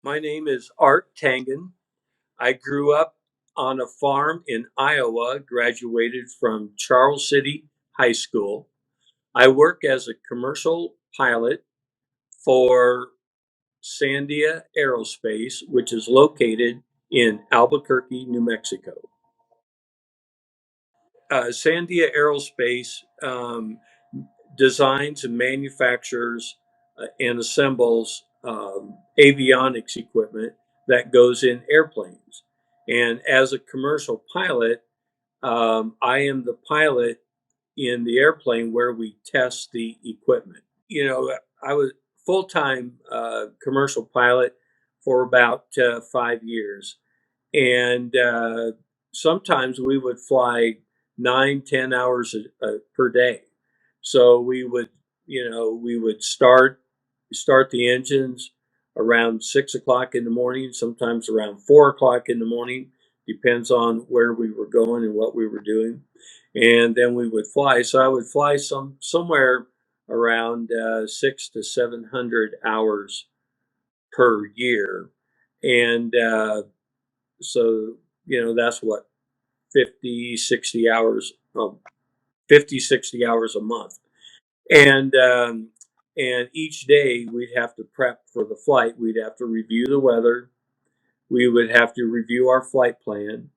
My name is Art Tangen. I grew up on a farm in Iowa, graduated from Charles City High School. I work as a commercial pilot for Sandia Aerospace, which is located in Albuquerque, New Mexico. Sandia Aerospace designs and manufactures and assembles avionics equipment that goes in airplanes. And as a commercial pilot, I am the pilot in the airplane where we test the equipment. I was full time commercial pilot for about 5 years, and sometimes we would fly 9, 10 hours per day. So we would start the engines around 6 o'clock in the morning, sometimes around 4 o'clock in the morning, depends on where we were going and what we were doing, and then we would fly. So I would fly somewhere around 600 to 700 hours per year, and so that's what 50 60 hours 50 60 hours a month. And um, and each day we'd have to prep for the flight. We'd have to review the weather, we would have to review our flight plan,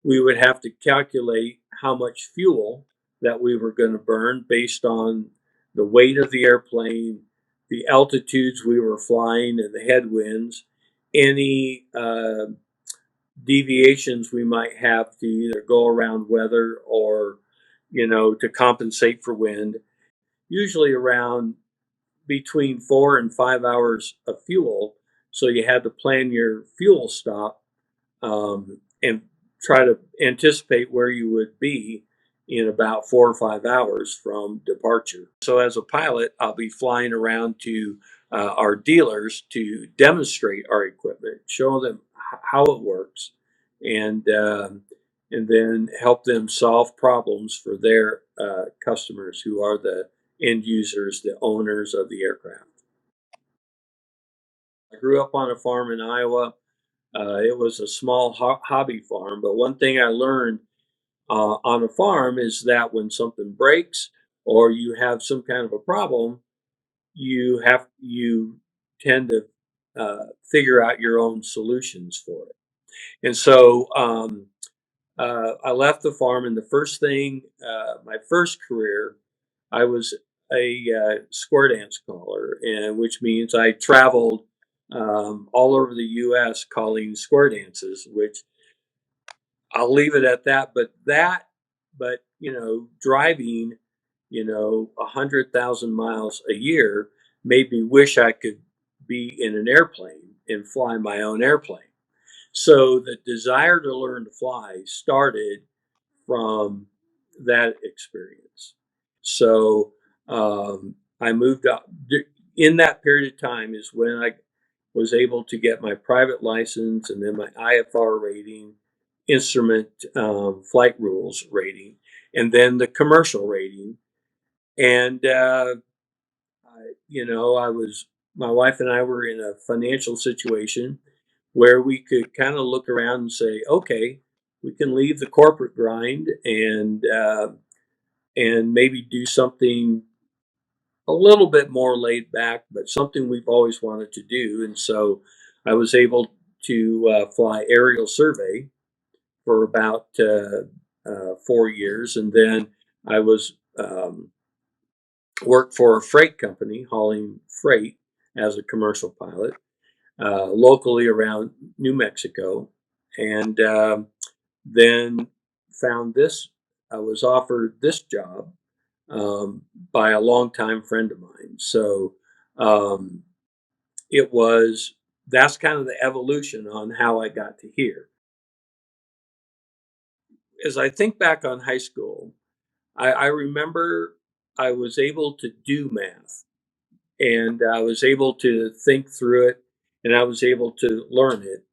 we would have to calculate how much fuel that we were going to burn based on the weight of the airplane, the altitudes we were flying, and the headwinds, any deviations we might have to either go around weather or to compensate for wind. Usually around between 4 and 5 hours of fuel, so you had to plan your fuel stop, and try to anticipate where you would be in about 4 or 5 hours from departure. So as a pilot, I'll be flying around to our dealers to demonstrate our equipment, show them how it works, and and then help them solve problems for their customers, who are the end users, the owners of the aircraft. I grew up on a farm in Iowa. It was a small hobby farm, but one thing I learned on a farm is that when something breaks or you have some kind of a problem, you tend to figure out your own solutions for it. And so I left the farm, and the first thing, my first career, I was a square dance caller, and which means I traveled all over the U.S. calling square dances, which I'll leave it at that. But driving, 100,000 miles a year made me wish I could be in an airplane and fly my own airplane. So the desire to learn to fly started from that experience. So I moved up. In that period of time is when I was able to get my private license, and then my IFR rating, instrument flight rules rating, and then the commercial rating. And I was my wife and I were in a financial situation where we could kind of look around and say, okay, we can leave the corporate grind and maybe do something a little bit more laid back, but something we've always wanted to do. And so I was able to fly aerial survey for about 4 years, and then I was worked for a freight company hauling freight as a commercial pilot locally around New Mexico, and then found this. I was offered this job by a longtime friend of mine. So um, it was that's kind of the evolution on how I got to here. As I think back on high school, I remember I was able to do math, and I was able to think through it, and I was able to learn it.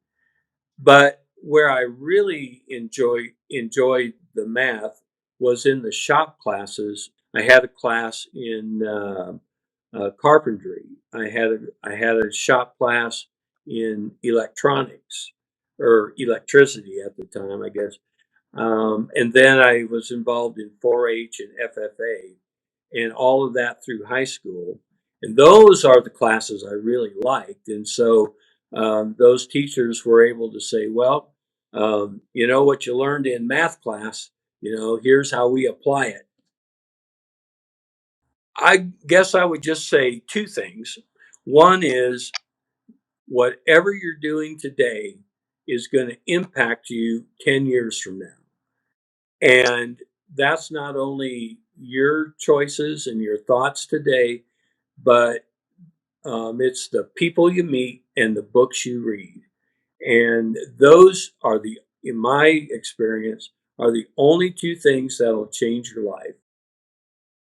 But where I really enjoyed the math was in the shop classes. I had a class in carpentry. I had a shop class in electronics or electricity at the time, I guess. And then I was involved in 4-H and FFA and all of that through high school. And those are the classes I really liked. And so those teachers were able to say, well, you know what you learned in math class, here's how we apply it. I guess I would just say two things. One is whatever you're doing today is going to impact you 10 years from now. And that's not only your choices and your thoughts today, but it's the people you meet and the books you read. And those are in my experience, are the only two things that'll change your life.